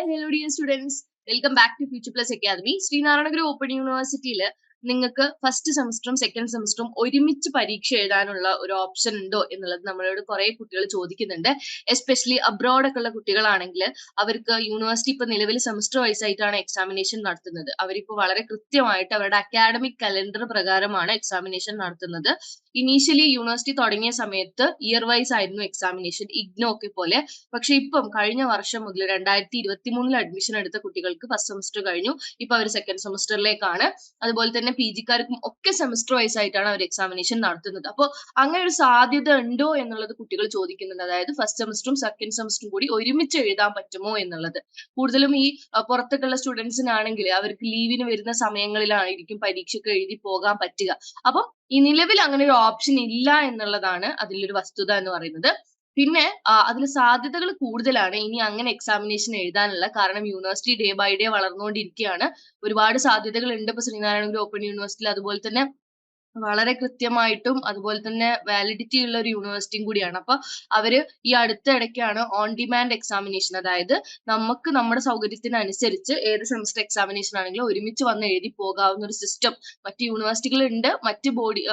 hello dear students. Welcome back to Future Plus Academy. Sree Narayana Guru open യൂണിവേഴ്സിറ്റിയിൽ നിങ്ങൾക്ക് first സെമസ്റ്ററും second സെമസ്റ്ററും ഒരുമിച്ച് പരീക്ഷ എഴുതാനുള്ള ഒരു ഓപ്ഷൻ ഉണ്ടോ എന്നുള്ളത് നമ്മളോട് കുറെ കുട്ടികൾ ചോദിക്കുന്നുണ്ട്. എസ്പെഷ്യലി അബ്രോഡ് ഒക്കെ ഉള്ള കുട്ടികളാണെങ്കിൽ അവർക്ക് യൂണിവേഴ്സിറ്റി ഇപ്പൊ നിലവിൽ സെമസ്റ്റർ വൈസ് ആയിട്ടാണ് എക്സാമിനേഷൻ നടത്തുന്നത്. അവരിപ്പോൾ വളരെ കൃത്യമായിട്ട് അവരുടെ അക്കാഡമിക് കലണ്ടർ പ്രകാരമാണ് എക്സാമിനേഷൻ നടത്തുന്നത്. ഇനീഷ്യലി യൂണിവേഴ്സിറ്റി തുടങ്ങിയ സമയത്ത് ഇയർ വൈസ് ആയിരുന്നു എക്സാമിനേഷൻ, ഇഗ്നോ ഒക്കെ പോലെ. പക്ഷെ ഇപ്പം കഴിഞ്ഞ വർഷം മുതൽ 2023 അഡ്മിഷൻ എടുത്ത കുട്ടികൾക്ക് ഫസ്റ്റ് സെമസ്റ്റർ കഴിഞ്ഞു, ഇപ്പൊ അവർ സെക്കൻഡ് സെമസ്റ്ററിലേക്കാണ്. അതുപോലെ തന്നെ പി ജിക്കാർക്കും ഒക്കെ സെമസ്റ്റർ വൈസ് ആയിട്ടാണ് അവർ എക്സാമിനേഷൻ നടത്തുന്നത്. അപ്പോൾ അങ്ങനെ ഒരു സാധ്യത ഉണ്ടോ എന്നുള്ളത് കുട്ടികൾ ചോദിക്കുന്നുണ്ട്. അതായത് ഫസ്റ്റ് സെമസ്റ്ററും സെക്കൻഡ് സെമസ്റ്ററും കൂടി ഒരുമിച്ച് എഴുതാൻ പറ്റുമോ എന്നുള്ളത്. കൂടുതലും ഈ പുറത്തൊക്കെയുള്ള സ്റ്റുഡൻസിനാണെങ്കിൽ അവർക്ക് ലീവിന് വരുന്ന സമയങ്ങളിലായിരിക്കും പരീക്ഷയ്ക്ക് എഴുതി പോകാൻ പറ്റുക. അപ്പം ഈ നിലവിൽ അങ്ങനെ ഒരു ഓപ്ഷൻ ഇല്ല എന്നുള്ളതാണ് അതിലൊരു വസ്തുത എന്ന് പറയുന്നത്. പിന്നെ അതിൽ സാധ്യതകൾ കൂടുതലാണ് ഇനി അങ്ങനെ എക്സാമിനേഷൻ എഴുതാനുള്ള. കാരണം യൂണിവേഴ്സിറ്റി ഡേ ബൈ ഡേ വളർന്നുകൊണ്ടിരിക്കുകയാണ്. ഒരുപാട് സാധ്യതകൾ ഉണ്ട് ഇപ്പൊ ശ്രീനാരായണ ഗുരു ഓപ്പൺ യൂണിവേഴ്സിറ്റിയിൽ. അതുപോലെ തന്നെ വളരെ കൃത്യമായിട്ടും അതുപോലെ തന്നെ വാലിഡിറ്റി ഉള്ള ഒരു യൂണിവേഴ്സിറ്റിയും കൂടിയാണ്. അപ്പൊ അവര് ഈ അടുത്ത ഇടയ്ക്കാണ് ഓൺ ഡിമാൻഡ് എക്സാമിനേഷൻ, അതായത് നമുക്ക് നമ്മുടെ സൗകര്യത്തിനനുസരിച്ച് ഏത് സെമസ്റ്റർ എക്സാമിനേഷൻ ആണെങ്കിലും ഒരുമിച്ച് വന്ന് എഴുതി പോകാവുന്ന ഒരു സിസ്റ്റം മറ്റ് യൂണിവേഴ്സിറ്റികളുണ്ട്, മറ്റ് ബോഡി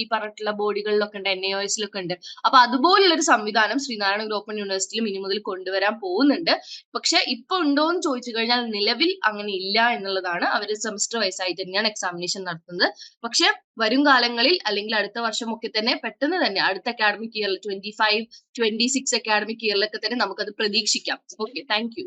ഈ പറഞ്ഞിട്ടുള്ള ബോഡികളിലൊക്കെ ഉണ്ട്, NAOS ഉണ്ട്. അപ്പൊ അതുപോലുള്ളൊരു സംവിധാനം ശ്രീനാരായണ ഗുരു ഓപ്പൺ യൂണിവേഴ്സിറ്റിയിലും ഇനി മുതൽ കൊണ്ടുവരാൻ പോകുന്നുണ്ട്. പക്ഷെ ഇപ്പൊ ഉണ്ടോ എന്ന് ചോദിച്ചു കഴിഞ്ഞാൽ നിലവിൽ അങ്ങനെ ഇല്ല എന്നുള്ളതാണ്. അവര് സെമസ്റ്റർ വൈസ് ആയിട്ട് തന്നെയാണ് എക്സാമിനേഷൻ നടത്തുന്നത്. പക്ഷെ വരും കാലങ്ങളിൽ അല്ലെങ്കിൽ അടുത്ത വർഷമൊക്കെ തന്നെ പെട്ടെന്ന് തന്നെ അടുത്ത അക്കാഡമിക് ഇയറിൽ 25-26 അക്കാഡമിക് ഇയറിലൊക്കെ തന്നെ നമുക്കത് പ്രതീക്ഷിക്കാം. Okay, thank you.